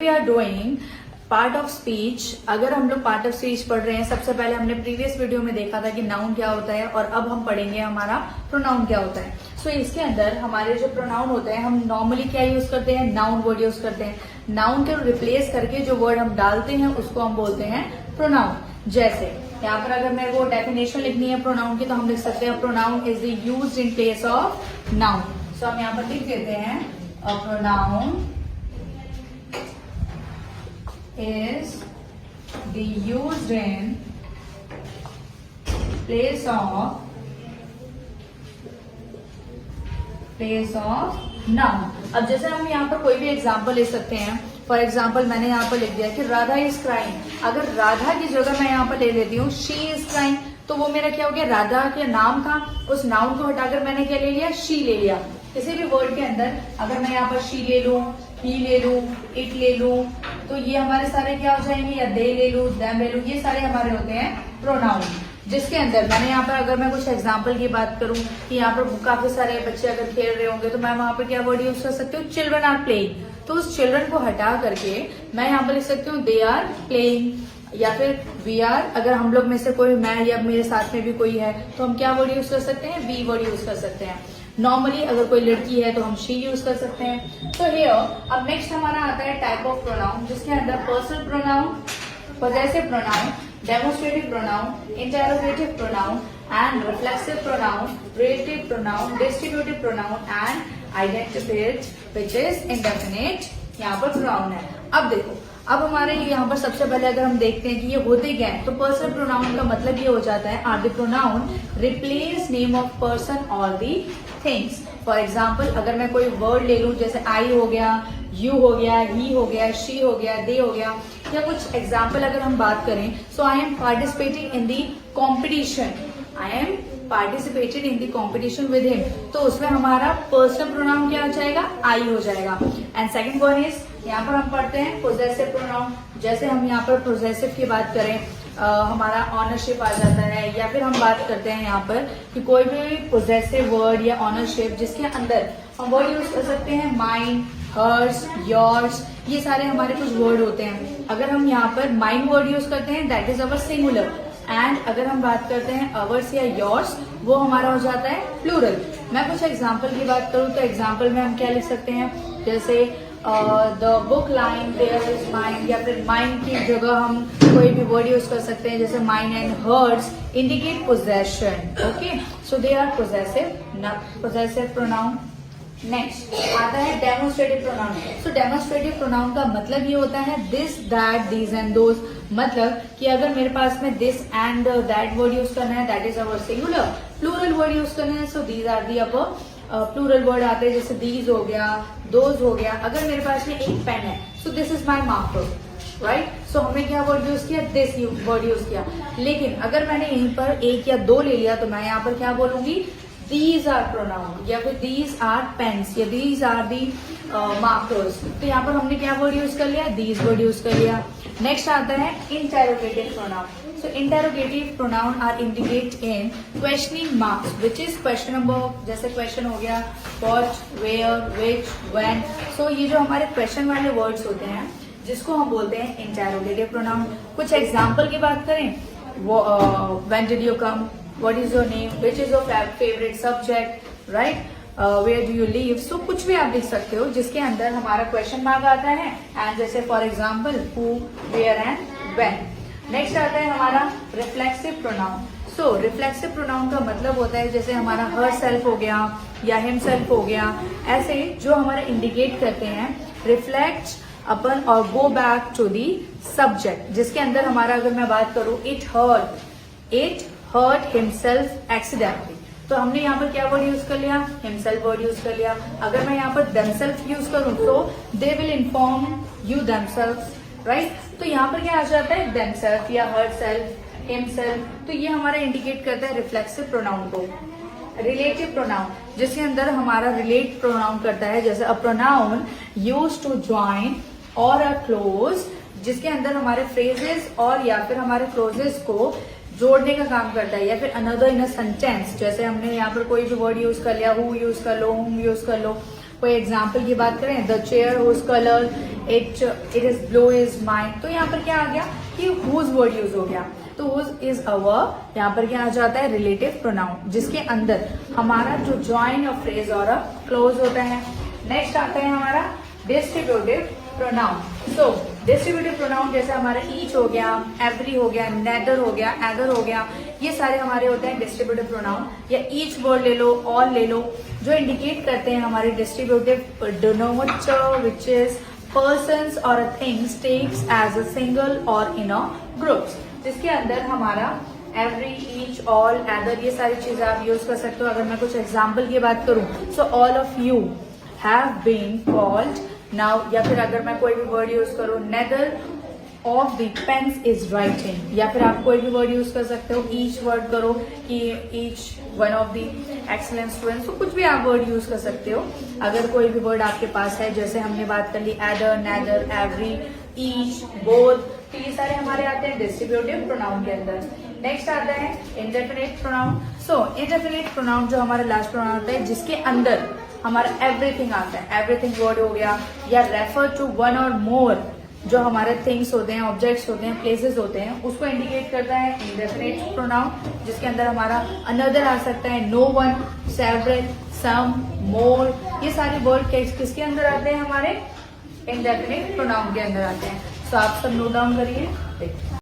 We are doing part of speech. अगर हम लोग पार्ट ऑफ स्पीच पढ़ रहे हैं, सबसे पहले हमने प्रीवियस वीडियो में देखा था कि नाउन क्या होता है और अब हम पढ़ेंगे हमारा प्रोनाउन क्या होता है। सो इसके अंदर हमारे जो प्रोनाउन होते हैं, हम नॉर्मली क्या यूज करते हैं, नाउन वर्ड यूज करते हैं। नाउन के रिप्लेस करके जो वर्ड हम डालते हैं उसको हम बोलते हैं प्रोनाउन। जैसे यहाँ पर अगर मेरे को डेफिनेशन लिखनी है प्रोनाउन की, तो हम लिख सकते हैं pronoun is the used in place of noun. So हम यहाँ पर लिख देते हैं a pronoun is the used in place of noun। अब जैसे हम यहाँ पर कोई भी एग्जाम्पल ले सकते हैं। फॉर एग्जाम्पल मैंने यहाँ पर लिख दिया कि राधा इज क्राइंग। अगर राधा की जगह मैं यहाँ पर ले लेती हूँ शी इज क्राइंग, तो वो मेरा क्या हो गया, राधा के नाम था, उस नाउन को हटाकर मैंने क्या ले लिया, शी ले लिया। किसी भी वर्ड के अंदर अगर मैं यहाँ पर शी ले लूं, ही ले लूं, इट ले लूं, तो ये हमारे सारे क्या हो जाएंगे, या दे ले लूं, देम ले लूं, ये सारे हमारे होते हैं प्रोनाउन। जिसके अंदर मैंने यहाँ पर अगर मैं कुछ एग्जाम्पल की बात करूं कि यहाँ पर काफी सारे बच्चे अगर खेल रहे होंगे, तो मैं वहां पर क्या वर्ड यूज कर सकती हूँ, चिल्ड्रन आर प्लेइंग। तो उस चिल्ड्रन को हटा करके मैं यहाँ पर लिख सकती हूँ दे आर प्लेइंग, या फिर वी आर। अगर हम लोग में से कोई, मैं या मेरे साथ में भी कोई है, तो हम क्या वर्ड यूज कर सकते हैं, वी वर्ड यूज कर सकते हैं। नॉर्मली अगर कोई लड़की है तो हम शी यूज कर सकते हैं। तो हियर अब नेक्स्ट हमारा आता है टाइप ऑफ प्रोनाउन, जिसके अंदर personal pronoun, possessive pronoun, demonstrative pronoun, interrogative pronoun and reflexive pronoun, relative pronoun, distributive pronoun and identified which is indefinite यहाँ पर प्रोनाउन है। अब देखो, अब हमारे यहाँ पर सबसे पहले अगर हम देखते हैं कि ये होते क्या है, तो पर्सनल प्रोनाउन का मतलब ये हो जाता है are the pronoun replace name of person और दी थिंग्स। फॉर एग्जाम्पल अगर मैं कोई वर्ड ले लूं, जैसे आई हो गया, यू हो गया, ही हो गया, शी हो गया, दे हो गया, या कुछ एग्जाम्पल अगर हम बात करें, so I am participating in the competition, I am participated in the competition with him, तो उसमें हमारा पर्सनल प्रोनाउन क्या हो जाएगा, आई हो जाएगा। एंड सेकंड वन इज, यहाँ पर हम पढ़ते हैं पोजेसिव प्रोनाउन। जैसे हम यहाँ पर पोजेसिव की बात करें, हमारा ऑनरशिप आ जाता है, या फिर हम बात करते हैं यहाँ पर कि कोई भी पोजेसिव वर्ड या ऑनरशिप जिसके अंदर हम वर्ड यूज कर सकते हैं माइन, हर्स, योर्स, ये सारे हमारे कुछ वर्ड होते हैं। अगर हम यहाँ पर माइन वर्ड यूज करते हैं, that is our singular. And अगर हम बात करते हैं अवर्स या योर्स, वो हमारा हो जाता है प्लूरल। मैं कुछ एग्जाम्पल की बात करूं तो एग्जाम्पल में हम क्या लिख सकते हैं, जैसे the book line there is mine, या फिर माइन की जगह हम कोई भी वर्ड यूज कर सकते हैं, जैसे mine and hers indicate possession. Okay, so they are possessive pronoun. Next आता है demonstrative pronoun. So demonstrative pronoun का मतलब ये होता है this, that, these and those. मतलब कि अगर मेरे पास में this and that word use करना है, that is our singular. Plural word use करना है, so these are the our plural word आते हैं, जैसे दीज हो गया, दोज हो गया। अगर मेरे पास में एक पेन है, so this is my marker, right. So हमने क्या वर्ड यूज किया, दिस वर्ड यूज किया। लेकिन अगर मैंने यहीं पर एक या दो ले लिया, तो मैं यहाँ पर क्या बोलूंगी, these are pronoun, या फिर these are pens, या these are the markers। तो यहाँ पर हमने क्या वर्ड यूज कर लिया, these वर्ड यूज कर लिया। नेक्स्ट आता है interrogative pronoun. So interrogative pronoun are indicate in questioning marks which is question number, जैसे क्वेश्चन हो गया what, where, which, when. So ये जो हमारे क्वेश्चन वाले वर्ड्स होते हैं, जिसको हम बोलते हैं इंटेरोगेटिव प्रोनाउन। कुछ एग्जाम्पल की बात करें, when did you come, what is your name, which is your favorite subject, right, where do you live। so कुछ भी आप लिख सकते हो जिसके अंदर हमारा क्वेश्चन मार्क आता है। एंड जैसे for example who, where and when। Next आता है हमारा रिफ्लेक्सिव प्रोनाउन। सो रिफ्लेक्सिव प्रोनाउन का मतलब होता है जैसे हमारा हर सेल्फ हो गया या हिम सेल्फ हो गया, ऐसे जो हमारा इंडिकेट करते हैं रिफ्लेक्ट अपन और go back to the subject. जिसके अंदर हमारा अगर मैं बात करूं, इट hurt himself accidentally, तो हमने यहाँ पर क्या वर्ड यूज कर लिया, himself वर्ड यूज कर लिया। अगर मैं यहाँ पर themselves यूज करूँ, तो they will inform you themselves, right। तो यहाँ पर क्या आ जाता है, themselves या herself, himself। तो ये हमारा इंडिकेट करता है रिफ्लेक्सिव प्रोनाउन को। रिलेटिव प्रोनाउन, जिसके अंदर हमारा रिलेट प्रोनाउन करता है, जैसे a pronoun use to join और अ क्लोज, जिसके अंदर हमारे फ्रेजेस और या फिर हमारे क्लोजेस को जोड़ने का काम करता है, या फिर अनदर इन अ सेंटेंस। जैसे हमने यहाँ पर कोई भी वर्ड यूज कर लिया, हु यूज कर लो, हुम यूज कर लो, कोई एग्जाम्पल की बात करें, the chair whose colour it is blue is mine, तो यहाँ पर क्या आ गया कि हुज वर्ड यूज हो गया। तो हुज इज अ वर्ब, यहाँ पर क्या आ जाता है रिलेटिव प्रोनाउन, जिसके अंदर हमारा जो ज्वाइन और फ्रेज और क्लोज होता है। नेक्स्ट आता है हमारा डिस्ट्रीब्यूटिव प्रोनाउन। सो डिस्ट्रीब्यूटिव प्रोनाउन जैसे हमारा ईच हो गया, एवरी हो गया, नेदर हो गया, एदर हो गया, ये सारे हमारे होते हैं डिस्ट्रीब्यूटिव प्रोनाउन। या ईच वर्ड ले लो, ऑल ले लो, जो इंडिकेट करते हैं हमारे distributive denote which is persons or things takes as a single or in a groups, जिसके अंदर हमारा every, each, all, either ये सारी चीजें आप यूज कर सकते हो। अगर मैं कुछ एग्जाम्पल की बात करूं, so all of you have been called now, या फिर अगर मैं कोई भी वर्ड यूज करूं, neither of the pens is writing, या फिर आप कोई भी वर्ड यूज कर सकते हो, each वर्ड करो कि each one of the excellent students, तो कुछ भी आप वर्ड यूज कर सकते हो। अगर कोई भी वर्ड आपके पास है, जैसे हमने बात कर ली either, neither, every, each, both, तो ये सारे हमारे आते हैं डिस्ट्रीब्यूटिव प्रोनाउन के अंदर। नेक्स्ट आता है इंडेफिनिट प्रोनाउन। सो इंडेफिनिट प्रोनाउन जो हमारा लास्ट प्रोनाउन होता है, जिसके अंदर हमारा एवरीथिंग आता है, एवरीथिंग वर्ड हो गया, या रेफर टू वन और मोर जो हमारे थिंग्स होते हैं, ऑब्जेक्ट्स होते हैं, प्लेसेस होते हैं, उसको इंडिकेट करता है इंडेफिनिट प्रोनाउन, जिसके अंदर हमारा अनदर आ सकता है, नो वन, सेवरल, सम, मोर, ये सारे वर्ड किसके अंदर आते हैं, हमारे इंडेफिनिट प्रोनाउन के अंदर आते हैं। तो आप सब नोट डाउन करिए।